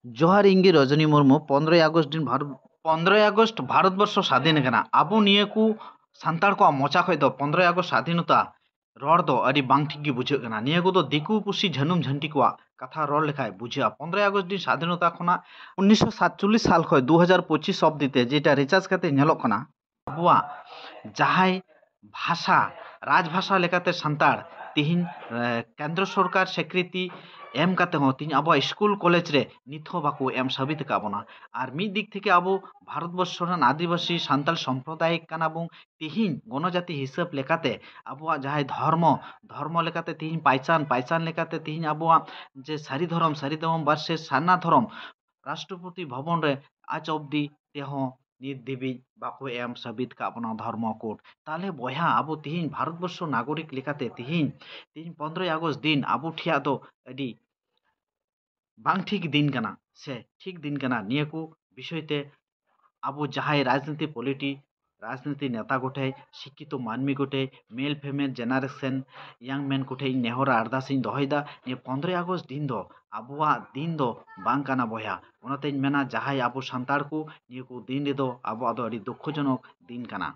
जोहार इंगे रजनी मुर्मू 15 আগস্ট भारतवर्ष स्वाधीन कना आबो निये को सानताड़ को मोचा खय दो 15 আগস্ট स्वाधीनता रड़ दो अड़ी बांग ठीक गे बुझाग कना निये को दो दिकु पुसी झनुम झंटी को कथा रड़ लेखाय बुझा 15 আগস্ট दिन स्वाधीनता खना 1947 साल खय 2025 अब्दिते जेटा रिचार्ज करते नेलोग कना आबुआ जहाय भाषा राजभाषा लेकाते सानताड़ तिहिन केंद्र सरकार स्वीकृति एम काते हो तिहिन आबो स्कूल कॉलेज रे नित हो बाको एम साबित काबोना और मिद दिक थेके आबो भारतवर्ष रन आदिवासी सानताल सम्प्रदायिक काना बुं तिहिन गणजाति हिसाब लेकाते आबोआ जहाय धर्म धर्म लेकाते तिहिन पाइचान पाइचान लेकाते तिहिन आबोआ जे सारी धर्म बारसे साना धर्म राष्ट्रपति भवन रे आज अब्दि तेहो नित दिबि बाको एम साबित काबोना धर्म कोड ताले बया आबो तिहिन भारतवर्ष नागरिक लेकाते तिहिन तिहिन 15 আগস্ট दिन आबो ठिया दो अडी बांग ठीक दिन कना से ठीक दिन कना निया को विषयते आबो जहाय राजनीति नेता गोटे शिक्षित मानमी गोटे मेल फेमेल जेनारेशन यांग मैन गोटे नेहरा अरदास दहयदा ने 15 আগস্ট दिन दो आबोआ दिन दो बांग काना बया ओनाते मेना जहाय आबो सानताड़ को निया को दिन दो आबो आदो अडी दुखजनक दिन काना।